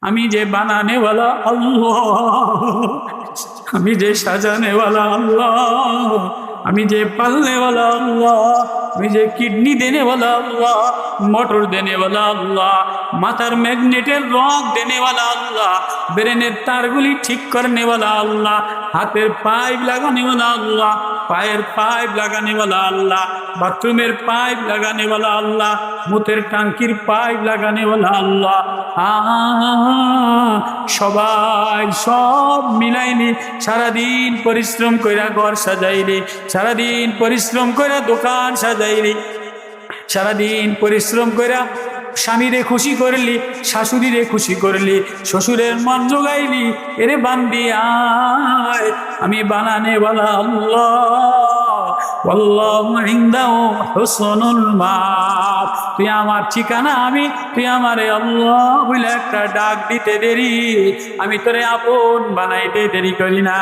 আমি যে বানানেওয়ালা আল্লাহ, আমি যে সাজানেওয়ালা আল্লাহ, আমি যে পালনেওয়ালা আল্লাহ, আমি যে কিডনি দেনেওয়ালা আল্লাহ, মোটর দেনেওয়ালা আল্লাহ, মাথার ম্যাগনেটের রগ দেনেওয়ালা আল্লাহ, ব্রেনের তারগুলি ঠিক করনেওয়ালা আল্লাহ, হাতের পাইপ লাগানেওয়ালা আল্লাহ, পায়ের পাইপ লাগানেওয়ালা আল্লাহ, বাথরুমের পাইপ লাগানেওয়ালা আল্লাহ, মুতের টাঙ্কির পাইপ লাগানেওয়ালা আল্লাহ। সবাই সব মিলাইনি, সারাদিন পরিশ্রম কইরা ঘর সাজাইলি, সারাদিন পরিশ্রম কইরা দোকান সাজাইলি, সারাদিন পরিশ্রম কইরা স্বামীরে খুশি করলি, শাশুড়িরে খুশি করলি, শ্বশুরের মন জোগাইলি। এরে বান্দি আয়, আমি বানানেওয়ালা আল্লাহ, আল্লাহু ইনদাহু হুসনুল মাআব। তুই আমার ঠিকানা, আমি তুই আমারে আল্লাহ বলে একটা ডাক দিতে দেরি, আমি তোরে আপন বানাইতে দেরি করি না।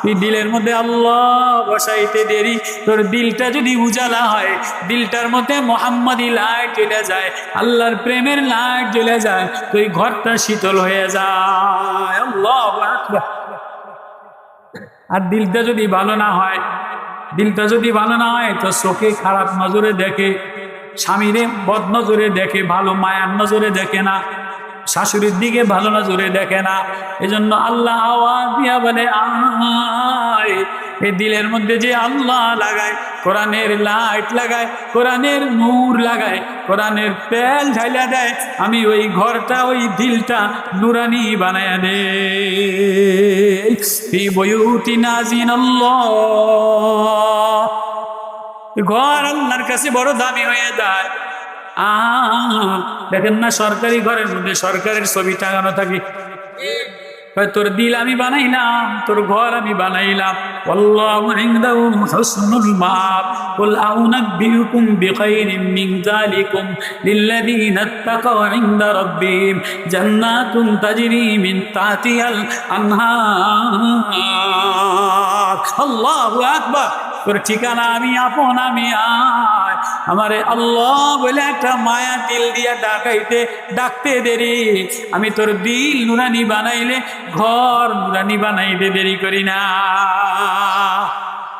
তুই দিলের মধ্যে আল্লাহ বসাইতে দেরি, তোর দিলটা যদি উজালা হয়, দিলটার মধ্যে মোহাম্মদী লাইট জ্বলে যায়, আল্লাহর প্রেমের লাইট জ্বলে যায়, তুই ঘরটা শীতল হয়ে যায়। আল্লাহু আকবার। আর দিলটা যদি ভালো না হয়, দিলটা যদি ভালো না হয় তো চোখে খারাপ নজরে দেখে, স্বামীরে বদ নজরে দেখে, ভালো মায়ার নজরে দেখে না, শাশুড়ির দিকে ভালো নজরে দেখে না। এজন্য আল্লাহ আওয়াজ দিয়া বলে আয়, এই দিলের মধ্যে যে আল্লাহ লাগায়, কোরআনের লাইট লাগায়, কোরআনের নূর লাগায়, কোরআনের তেল ঢাইলা দেয়, আমি ওই ঘরটা, ওই দিলটা নুরানি বানায়া দে। ফি বুয়ুতিনা জিনাল্লাহ, ঘর আল্লাহর কাছে বড় দামি হয়ে যায়। দেখেন না সরকারি ঘরের মধ্যে সরকারের ছবি টাঙানো থাকে, তোর দিল আমি বানাইলাম, তোর ঘর আমি বানাইলাম। আল্লাহু ইনদাহু হুসনুল মাআব। কুল আউনাব্বিউকুম বিখাইরিম মিন যালিকুম লিল্লাযীনা ইত্তাকাউ ইনদা রাব্বিহিম জান্নাতুন তাজরি মিন তাহতিহাল আনহার। আল্লাহু আকবার। তোর ঠিকানা আমি আপন, আমি আয়, আমারে আল্লাহ বলে একটা মায়া দিল দিয়া ডাকতে দেরি, আমি তোর দিল নুরানি বানাইলে ঘর নুরানি বানাইতে দেরি করি না।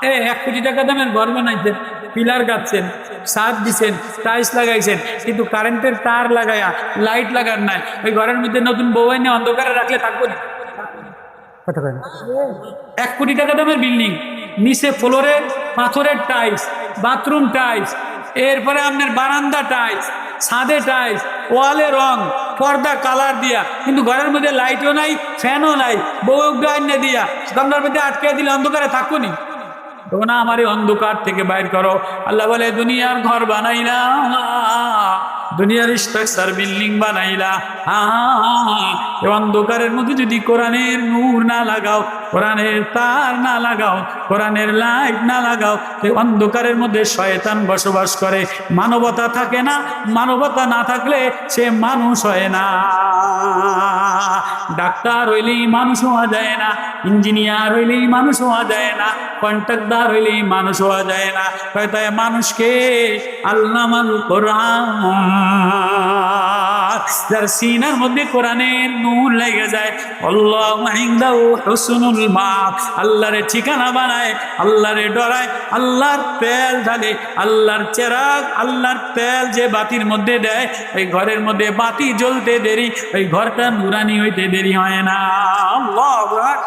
1 কোটি টাকা দামের ঘর বানাইছেন, পিলার গাচ্ছেন, ছাদ দিচ্ছেন, টাইলস লাগাইছেন, কিন্তু কারেন্টের তার লাগাইয়া লাইট লাগার নাই, ওই ঘরের মধ্যে নতুন বউ এনে অন্ধকারে রাখলে থাকবো না। 1 কোটি টাকা দামের বিল্ডিং, নিচে ফ্লোরে পাথরের টাইলস, বাথরুম টাইলস, এরপরে আপনার বারান্দা টাইলস, ছাদে টাইলস, ওয়ালে রং, পর্দা কালার দিয়া, কিন্তু ঘরের মধ্যে লাইটও নাই, ফ্যানও নাই, বউ গাইনে দিয়া গামলার মধ্যে আটকে দিলে অন্ধকারে থাকবো নি? তখন আমার এই অন্ধকার থেকে বাইর করো। আল্লাহ বলে দুনিয়ার ঘর বানাইলা, দুনিয়ার স্ট্রাকচার বিল্ডিং বানাইলা, এই অন্ধকারের মধ্যে যদি কোরআনের নূর না লাগাও, কোরআনের তার না লাগাও, কোরআনের লাইট না লাগাও, এই অন্ধকারের মধ্যে শয়তান বসবাস করে, মানবতা থাকে না। মানবতা না থাকলে সে মানুষ হয় না। ডাক্তার হইলেই মানুষ হওয়া যায় না, ইঞ্জিনিয়ার হইলেই মানুষ হওয়া যায় না, কন্ট্রাক্টর হইলেই মানুষ হওয়া যায় না। তাই মানুষকে আল্লামাল কোরআন, যার সিনার মধ্যে কোরআনের নূর লেগে যায়, আল্লাহু ইনদাহু হুসনুল মাআব, আল্লাহরে ঠিকানা বানায়, আল্লাহরে ডরায়, আল্লাহর তেল ঢালে, আল্লাহর চেরাগ, আল্লাহর তেল যে বাতির মধ্যে দেয়, ওই ঘরের মধ্যে বাতি জ্বলতে দেরি, ওই ঘরটা নুরানি হইতে দেরি হয় না। আল্লাহু আকবার।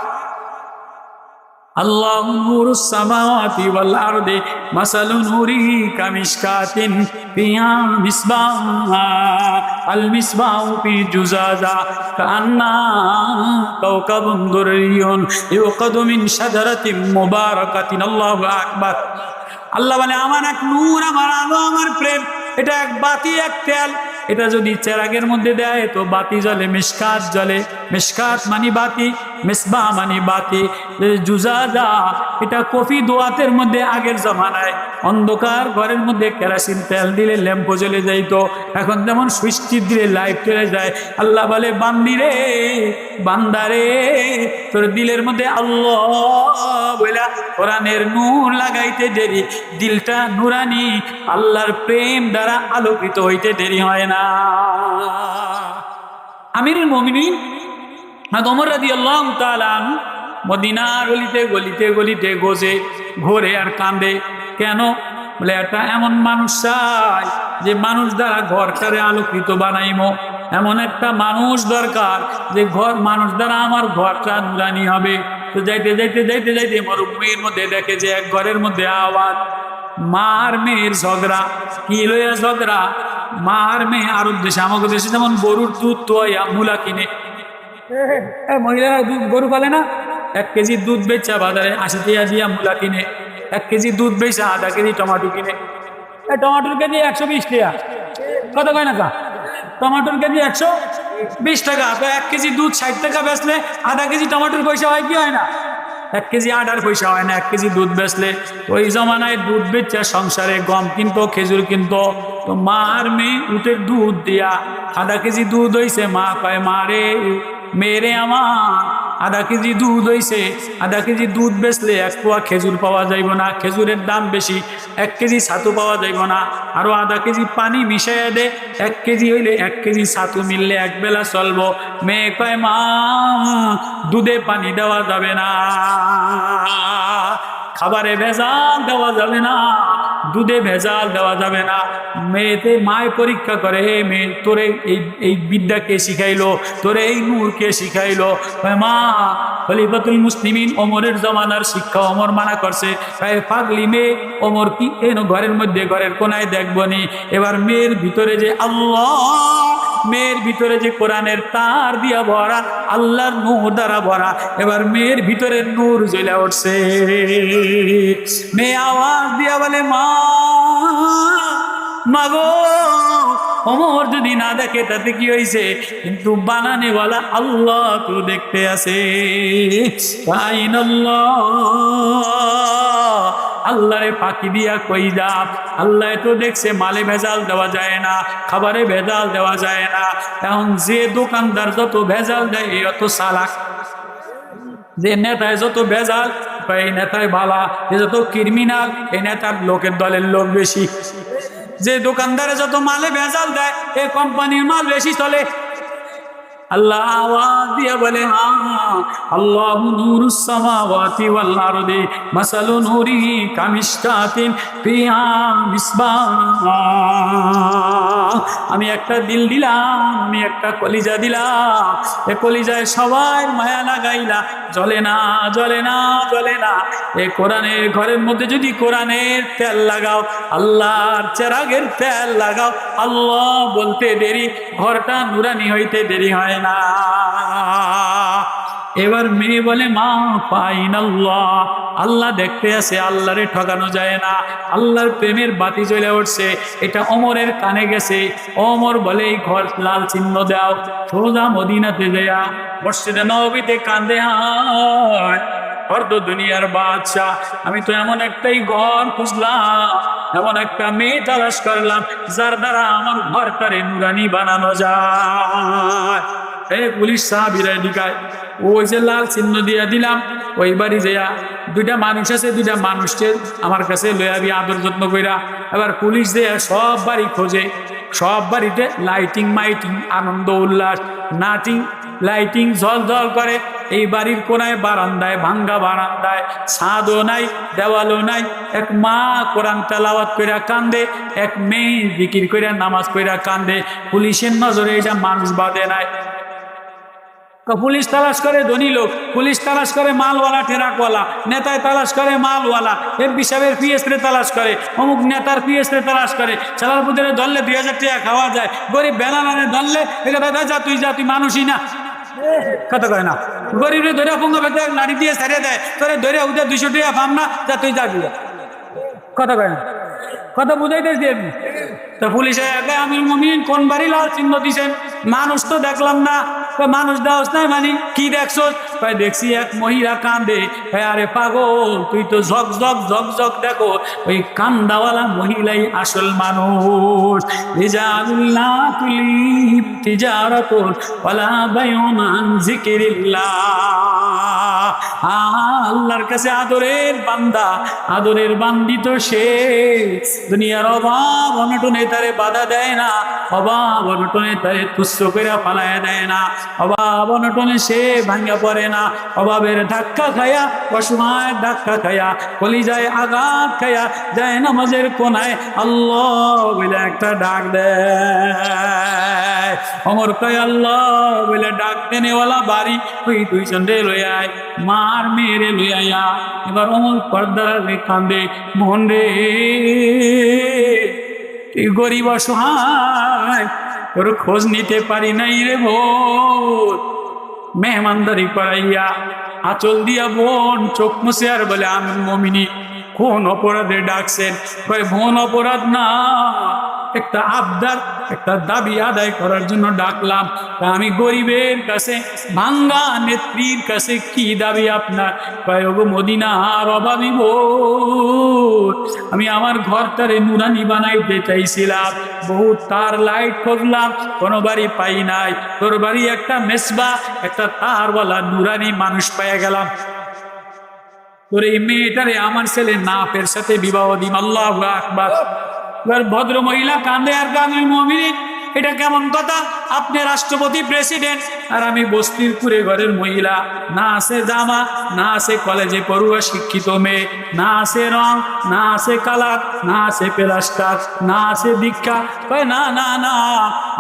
আল্লাহু নূরুস সামাওয়াতি ওয়াল আরদি মাসালু নূরিহি কামিশকাতিন ফিহা মিসবাহ আল মিসবাহু ফি জুজাজা কান্না কাওকাবুন দুররিয়ুন ইউকাদু মিন শাজারাতিন মুবারাকাতিন। আল্লাহু আকবার। আল্লাহ বলে আমার এক নূর, আমার আলো, আমার প্রেম, এটা এক বাতি, এক তেল, এটা যদি চেরাগের মধ্যে দেয় তো বাতি জ্বলে, মিশকাত জ্বলে। মিশকাত মানি বাতি, মিসবাহ মানি বাতি। জুজাজা এটা কফি দোয়াতের মধ্যে আগের জমানায় অন্ধকার ঘরের মধ্যে কেরাসিন তেল দিলে ল্যাম্প জ্বলে যাইতো, এখন যেমন সুইচ টিপ দিলে লাইট চলে যায়। আল্লাহ বলে বান্দি রে, বান্দারে, তোর দিলের মধ্যে আল্লাহ বইলা কোরআনের নূর লাগাইতে দেরি, দিলটা নুরানি, আল্লাহর প্রেম দ্বারা আলোকিত হইতে দেরি হয় না। আমিরুল মুমিনিন ওমর রাদিয়াল্লাহু তাআলা আনহু মদিনার গলিতে গলিতে গলিতে ঘোরে আর কান্দে। কেন? বলে একটা এমন মানুষ চাই যে মানুষ দ্বারা ঘরটারে আলোকিত বানাইমো, এমন একটা মানুষ দরকার যে মানুষ দ্বারা আমার ঘরটা নুরানি হবে। তো যাইতে যাইতে যাইতে যাইতে মরুভূমির মধ্যে দেখে যে এক ঘরের মধ্যে আওয়াজ, মার মেয়ের ঝগড়া। কি লইয়া ঝগড়া? মার মেয়ে আরব দেশে, আমাদের দেশে যেমন গরুর দুধ তো মূলা কিনে, মহিলারা গরু পালে না, 1 কেজি দুধ বেচা বাজারে 80 টাকা দিয়া মূলা কিনে, 1 কেজি দুধ বেচা আধা কেজি টমাটো কিনে। টমাটোর কেজি 120 টাকা, কত কয় না কা? টমাটোর কেজি 120 টাকা। তো 1 কেজি দুধ 60 টাকা বেচলে আধা কেজি টমাটোর পয়সা হয় কি হয় না? 1 কেজি আটার পয়সা হয় না 1 কেজি দুধ বেচলে। ওই জমানায় দুধ বেচা সংসারে গম কিনতো, খেজুর কিনতো। তো মার মেয়ে উটের দুধ দিয়া আধা কেজি দুধ হইছে। মা কয়, মারে মেরে আমার আধা কেজি দুধ হইছে, আধা কেজি দুধ বেচলে 1 পোয়া খেজুর পাওয়া যাইব না, খেজুরের দাম বেশি। 1 কেজি ছাতু পাওয়া যাইব না, আরো আধা কেজি পানি মিশাইয়া দে, 1 কেজি হইলে 1 কেজি ছাতু মিললে 1 বেলা চলবো। মেয়ে কয়, মা দুধে পানি দেওয়া যাবে না, খাবারে ভেজাল দেওয়া যাবে না, দুধে ভেজাল দেওয়া যাবে না। মেয়েতে মায় পরীক্ষা করে, হে মেয়ে, তোরে এই বিদ্যা কে শিখাইলো, তোরে এই নূর কে শিখাইলো? মা, খলিফাতুল মুসলিমিন ওমরের জমানার শিক্ষা ওমর মানা করছে। পাগলি মেয়ে, ওমর কি এন ঘরের মধ্যে ঘরের কোনায় দেখবনি? এবার মেয়ের ভিতরে যে আল্লাহ, মেয়ের ভিতরে যে কোরআনের তার দিয়া ভরা, আল্লাহর নূর দ্বারা ভরা, এবার মেয়ের ভিতরে নূর জ্বলে উঠছে। মেয়ে আওয়াজ দিয়া বলে, মা, মাগো, ওমর যদি না দেখে তাতে কি হয়েছে, কিন্তু বানানেওয়ালা আল্লাহ তো দেখতে আছে। আল্লাহরে ফাঁকি দিয়া কই যা, আল্লাহ তো দেখছে মালে ভেজাল দেওয়া যায় না, খাবারে ভেজাল দেওয়া যায় না। এখন যে দোকানদার যত ভেজাল দেয় অত চালাক, যে নেতায় যত ভেজাল এই নেতায় ভালা, যে যত ক্রিমিনাল এই নেতার লোকের দলের লোক বেশি। যে দোকানদারে যত মালে ভেজাল দেয় এই কোম্পানির মাল বেশি চলে। আল্লাহ আওয়াজ দিয়ে বলে, আল্লাহু নূরুস সামাওয়াতি ওয়াল আরদি মাসালু নূরিহি কামিশকাতিন ফিহা মিসবাহ। আমি একটা দিল দিলাম, আমি একটা কলিজা দিলাম, এ কলিজায় সবাই মায়া লাগাইলা, জ্বলে না, জ্বলে না, জ্বলে না। এই কোরআনের ঘরের মধ্যে যদি কোরআনের তেল লাগাও, আল্লাহর চেরাগের তেল লাগাও, আল্লাহ বলতে দেরি, ঘরটা নুরানি হইতে দেরি হয় না। এবার মেয়ে বলে, মা, পাইন আল্লাহ, আল্লাহ দেখতে আছে, আল্লাহরে ঠকানো যায় না। আল্লাহর প্রেমের বাতি জ্বলে উঠছে, এটা ওমরের কানে গেছে। ওমর বলে, এই ঘর লাল চিহ্ন দাও, সোজা মদিনাতে যায়া মসজিদে নববীতে কান্দে, হায় অর্ধ দুনিয়ার বাদশা, আমি তো এমন একটাই ঘর খুঁজলাম, এমন একটা মেয়ে তালাশ করলাম যার দ্বারা আমার ঘরটারে নুরানি বানানো যায়। এই পুলিশ সাহাবীরা দিকায় ওই যে লাল চিহ্ন দিয়া দিলাম, ওই বাড়ি যেয়া 2টা মানুষ আছে, 2টা মানুষকে আমার কাছে লয়াবি আদর যত্ন কইরা। এবার পুলিশ দেয়া সব বাড়ি খোঁজে, সব বাড়িতে লাইটিং মাইটিং, আনন্দ উল্লাস, নাটিং লাইটিং ঝল ঝল করে। এই বাড়ির কোনায় বারান্দায়, ভাঙ্গা বারান্দায় ছাদও নাই, দেওয়ালও নাই, এক মা কোরআন তেলাওয়াত কইরা কান্দে, এক মেয়ে জিকির কইরা নামাজ কইরা কান্দে। পুলিশের নজরে এটা মানুষ বাদে নাই। পুলিশ তালাশ করে ধনী লোক, পুলিশ তালাশ করে মালওয়ালা টেরাকওয়ালা, নেতায় তালাশ করে মালওয়ালা, এমপি সাহেবের পিএসরে তালাশ করে, অমুক নেতার পিএসরে তালাশ করে। চালার পুজোরে ধরলে 2000 টাকা খাওয়া যায়, গরিব বেলানারে ধরলে যা তুই মানুষই না, কথা কয় না। গরিব ধরে পঙ্গা পেতে লাড়ি দিয়ে ছেড়ে দেয়, তোরে ধরে উঠে 200 টাকা পাম না, যা তুই যা গিয়া, কথা কয় না। কথা বুঝাইতেছি আমি। তো পুলিশে আমিরুল মুমিনিন কোন বাড়ি লাল চিহ্ন দিছেন? মানুষ তো দেখলাম না। মানুষ দেওয়াস নাই, মানে কি দেখছো? কয় দেখছি এক মহিলা কাঁদে। কয় আরে পাগল, তুই তো ঝক ঝক ঝক ঝক দেখো, ওই কান্দাওয়ালা মহিলাই আসল মানুষ। রিজালুল্লাহ তুলিহিম তিজারাতুন ওয়ালা বাইউন আন যিকরিল্লাহ। আল্লাহর কাছে আদরের বান্দা, আদরের বান্দি তো সে, দুনিয়ার অভাব অনটনে তারে বাধা দেয় না, অভাব অনটনে তারে তুচ্ছ করে পালায় দেয় না, অভাব অনটনে সে ভাঙ্গা পড়ে না। অভাবের ধাক্কা খায়া, অসময় ধাক্কা খায়া, কলিজায় আঘাত খায়া, যায় নামাজের কোনায় আল্লাহ বলে একটা ডাক দেয়। ওমর কয় আল্লাহ বলে ডাক দেনেওয়ালা বাড়ি ওই দুইজন রে লই আয়, মার মেরে লই আয়া। এবার ওমর পর্দার রে কান্দে, মন রে তুই গরিব অসহায়, তোর খোঁজ নিতে পারি নাই রে বোন। মেহমানদারি করাইয়া আঁচল দিয়া বোন চোখ মুছে আর বলে আমি মমিনী, কোন অপরাধে ডাকছেন? কয় বোন অপরাধ না, একটা আবদার, একটা দাবি আদায় করার জন্য ডাকলাম। আমি গরিবের কাছে, ভাঙ্গা নেত্রীর কাছে কি দাবি আপনার? কয় ওগো মদিনার অভাবী বোন, আমি আমার ঘরটারে নুরানি বানাইতে চাইছিলাম, বহুত তার লাইট খুঁজলাম, কোনো বাড়ি পাই নাই, তোর বাড়ি একটা মেসবা, একটা তারওয়ালা নুরানি মানুষ পেয়ে গেলাম, তোর এই মেয়েটারে আমার ছেলে নাফের সাথে বিবাহ দিম। আল্লাহু আকবার। ভদ্র মহিলা কান্দে আর কান্দে, মুমিন এটা কেমন কথা? আপনি রাষ্ট্রপতি, প্রেসিডেন্ট, আর আমি বস্তির কুড়ে ঘরের মহিলা, না আছে জামা, না আছে কলেজে পড়ুয়া শিক্ষিত মেয়ে, না আছে রং, না আছে কালার, না আছে প্লাস্টার, না আছে দীক্ষা। কয় না না না,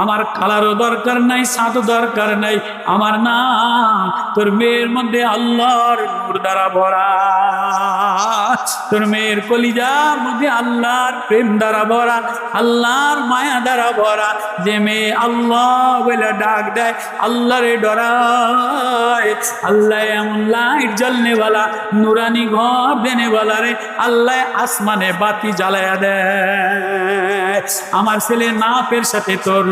আমার কালারও দরকার নাই, সাদও দরকার নাই, আমার না, তোর মেয়ের মধ্যে আল্লাহর নূর দ্বারা ভরা, তোর মেয়ের কলিজার মধ্যে আল্লাহর প্রেম দ্বারা ভরা, আল্লাহর মায়া দ্বারা ভরা। যে মেয়ে আল্লাহ বলে ডাক দেয়, আল্লাহরে ডরায়, আল্লাহ এমন লাইট জ্বলনেওয়ালা, নুরানি ঘর দেনেওয়ালা রে আল্লাহ আসমানে বাতি জ্বালায়া দেয়। আমার ছেলে নাফের সাথে তোর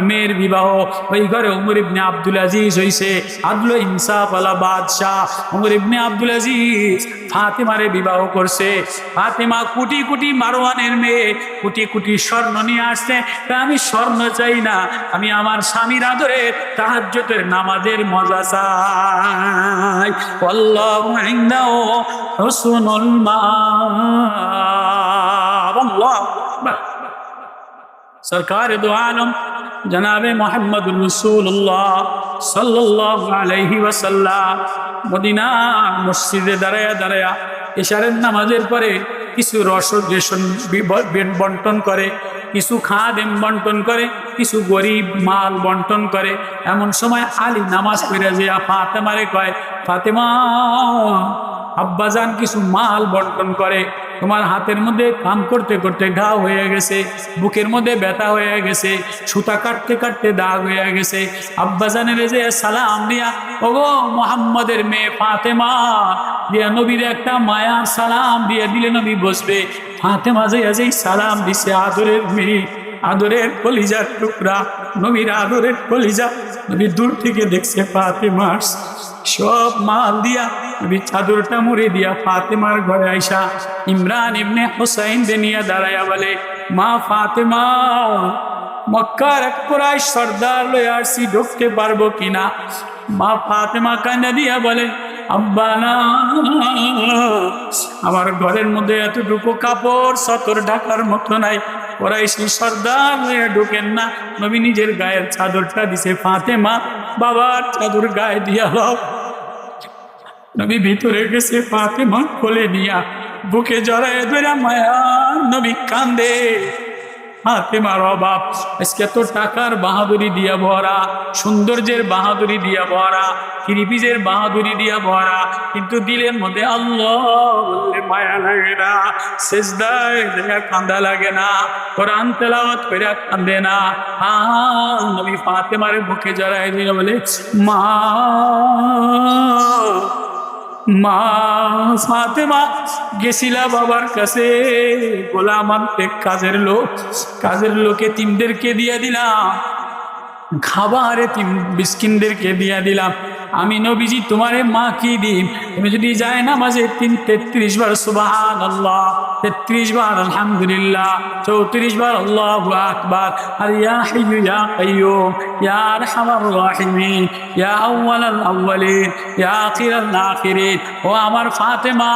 মেয়ের বিবাহ, ওই ঘরে ওমর ইবনে আব্দুল আজিজ হইছে, আদল ইনসাফ আলা বাদশাহ। ওমর ইবনে আব্দুল আজিজ ফাতেমারে বিবাহ করছে। ফাতেমা কোটি কোটি মারওয়ানের মেয়ে, কোটি কোটি স্বর্ণ নিয়ে আসছে। আমি স্বর্ণ চাই না, আমি আমার স্বামীর আদরে তাহাজ্জুদের নামাজের মজা চাই। আল্লাহু ইনদাহু হুসনুল মাআব। আল্লাহু আকবার। সরকার দো আলম জনাবে মুহাম্মদুর রাসূলুল্লাহ সাল্লাল্লাহু আলাইহি ওয়াসাল্লাম মদিনা মসজিদে দাঁড়ায়া দাঁড়ায়া ইশারের নামাজের পরে কিছু রসদ বন্টন করে, কিছু খাদেম বন্টন করে, কিছু গরিব মাল বন্টন করে। এমন সময় আলী নামাজ পড়ে যে ফাতেমারে কয়, ফাতেমা আব্বাজান কিছু মাল বন্টন করে, তোমার হাতের মধ্যে কাম করতে করতে ঘা হয়ে গেছে, বুকের মধ্যে ব্যথা হয়ে গেছে, সুতা কাটতে কাটতে দাগ হয়ে গেছে। আব্বাজানের যে সালাম দিয়া, ওগো মুহাম্মদের মেয়ে ফাতেমা দিয়া নবীর একটা মায়ার সালাম দিয়ে দিলে নবী বসবে। ফাতেমা যেই সালাম দিছে, আদরের মেয়ে, আদরের কলিজার টুকরা, নবীর আদরের কলিজা। নবী দূর থেকে দেখছে ফাতেমা সব মাল দিয়া, নবী চাদরটা মুড়ে দিয়া ফাতেমার ঘরে আইসা ইমরান ইবনে হুসাইন নিয়ে দাঁড়ায়া বলে, মা ফাতেমা, মক্কার এক কুরাইশ সর্দার লয়ে আসছি, ঢুকতে পারবো কিনা? মা ফাতেমা কান্না দিয়া বলে, আব্বা না, আমার ঘরের মধ্যে এতটুকু কাপড় সতর ঢাকার মতো নাই, কুরাইশি সর্দার লয়ে ঢুকেন না। নবী নিজের গায়ের চাদরটা দিছে, ফাতেমা বাবার চাদর গায়ে দিয়া লও। নবী ভিতরে গেছে, ফাতেমা কোলে নিয়া বুকে জড়ায় ধরে মায়া নবী কান্দে। ফাতেমার অভাব আজকে তো টাকার বাহাদুরি দিয়া ভরা, সৌন্দর্যের বাহাদুরি দিয়া ভরা, কিরিপিজের বাহাদুরি দিয়া ভরা, কিন্তু দিলের মধ্যে আল্লাহ বললে মায়া লাগে না, সেজদায় দেখা কান্দা লাগে না, কোরআন তেলাওয়াত করে কান্দে না। নবী ফাতেমার বুকে জড়ায় দিয়ে বলে, মা মা ফাতেমা গেছিলা বাবার কাছে গোলাম আনতে, কাজের লোকে তিনদেরকে দিয়ে দিলাম, খাবার মিসকিনদেরকে দিয়ে দিলাম, আমি নবীজি তোমারে মা কি দিম, তুমি যদি যায় নামাজে 33 বার সুবহানাল্লাহ, 33 বার আলহামদুলিল্লাহ, 34 বার আল্লাহু আকবার, আর ইয়া হাইয়্যু ইয়া কাইয়্যুম ইয়া আরহামার রাহিমিন ইয়া আউয়ালাল আউয়ালিন ইয়া আখিরাল আখিরিন। ও আমার ফাতেমা,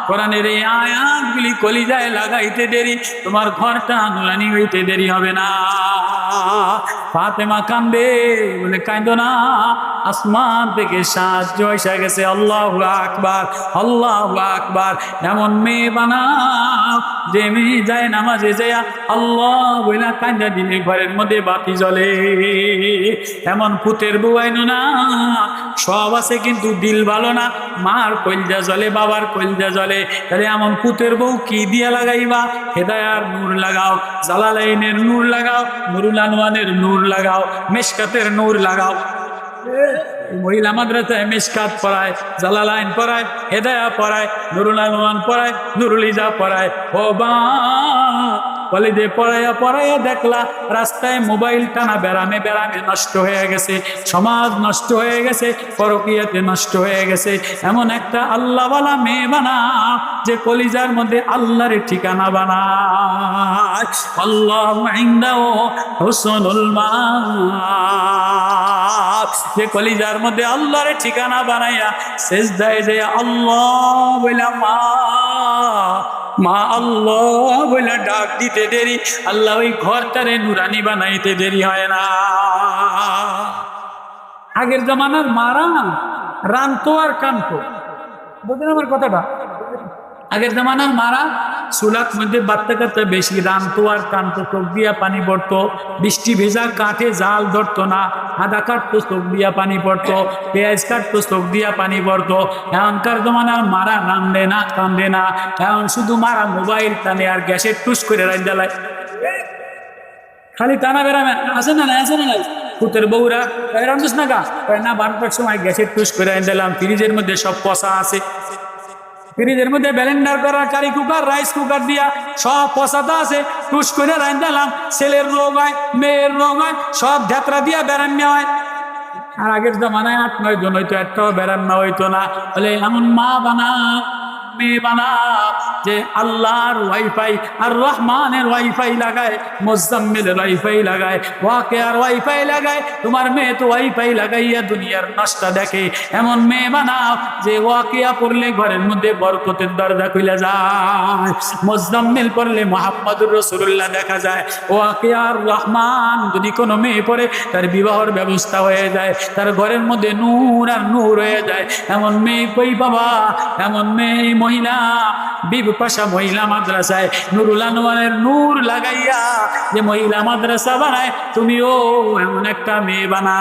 কোরআনের এই আয়াতগুলি কলিজায় লাগাইতে দেরি, তোমার ঘরটা নুরানি হইতে দেরি হবে না। ফাতেমা কান্দে, বলে কাঁদো না, আসমান থেকে সাহায্য এসে গেছে। আল্লাহু আকবার, আল্লাহু আকবার। এমন মেয়ে বানাও যে মেয়ে যায় নামাজে যায় আল্লাহ বইলা কান্দা দিলে ঘরের মধ্যে বাতি জ্বলে। এমন পুতের বউ আইনো না, সব আছে কিন্তু দিল ভালো না, মার কলজা জ্বলে, বাবার কলজা জ্বলে। তাহলে এমন পুতের বউ কি দিয়া লাগাইবা? হেদায়ার নূর লাগাও, জালালাইনের নূর লাগাও, নুরুল আনওয়ারের নূর লাগাও, মেশকাতের নূর লাগাও। মহিলা মাদ্রাসায় মেশকাত পড়ায়, জালালাইন পড়ায়, হেদায়া পড়ায়, নুরুল আনওয়ার পড়ায়, নুরুল ইজা পড়ায়। ও বা বলে যে পড়াইয়া পড়াইয়া দেখলা রাস্তায় মোবাইল টানা বেড়ামে বেড়ামে নষ্ট হয়ে গেছে, সমাজ নষ্ট হয়ে গেছে, পরকীয়াতে নষ্ট হয়ে গেছে। এমন একটা আল্লাহওয়ালা মেয়ে বানা যে কলিজার মধ্যে আল্লাহর ঠিকানা বানায়। আল্লাহু ইনদাহু হুসনুল মাআব, যে কলিজার মধ্যে আল্লাহর ঠিকানা বানাইয়া সেজদায় যায় আল্লাহ বলে মা মা আল্লাহ বলে ডাক দিতে দেরি, আল্লাহ ওই ঘরটারে নুরানি বানাইতে দেরি হয় না। আগের জামানার মারা রানতো আর কানতো, বুঝলেন আমার কথাটা? আগের জামানার মারা চুলার মধ্যে বাচ্চা কাচ্চা বেশি রানতো আর কানতো, চোখ দিয়া পানি পড়তো, বৃষ্টি ভেজা কাঠে জাল ধরতো না, আদা কাটতো চোখ দিয়া পানি পড়তো, পেঁয়াজ কাটতো চোখ দিয়া পানি পড়তো। এখনকার জমানার মারা রান্ধে না, কান্দে না, এখন শুধু মারা মোবাইল টানে আর গ্যাসের টুস করে রান্দালায়, খালি টানা বেড়াবে। আছে না, আছে না নাই পুতের বউরা রান্ধুস না গা, না বারোটার সময় গ্যাসের টুস করে রান্দালাম, ফ্রিজের মধ্যে সব পচা আছে, ফ্রিজের মধ্যে ব্লেন্ডার করা কারি কুকার রাইস কুকার দিয়া সব পচাতা আছে, টুস করে রান্দালাম। ছেলের রোগ হয়, মেয়ের রোগ হয়, সব ঢেতরা দিয়া বেড়ানো হয়। আর আগের জামানায় 8-9 জন হইতো, একটাও বেড়ানো হইতো না। বলে এমন মা বানা, মেয়ে বানা যে আল্লাহর ওয়াইফাই আর রহমানের ওয়াইফাই লাগায়, মুজাম্মিলের ওয়াইফাই লাগায়, ওয়াকিয়ার ওয়াইফাই লাগায়। তোমার মেয়ে তো ওয়াইফাই লাগাইয়া দুনিয়ার নষ্টা দেখে। এমন মেয়ে বানাও যে ওয়াকিয়া পড়লে ঘরের মধ্যে বরকতের দরজা খুলে যায়, মুজাম্মিল পড়লে মুহাম্মদুর রাসূলুল্লাহ দেখা যায়, ওয়াকিয়ার রহমান যদি কোনো মেয়ে পড়ে তার বিবাহের ব্যবস্থা হয়ে যায়, তার ঘরের মধ্যে নূর আর নূর হয়ে যায়। এমন মেয়ে কই বাবা? এমন মেয়ে মহিলা বিবি পাশা মহিলা মাদ্রাসায় নুরুল আনওয়ারের নূর লাগাইয়া যে মহিলা মাদ্রাসা বানায়, তুমিও এমন একটা মেয়ে বানা।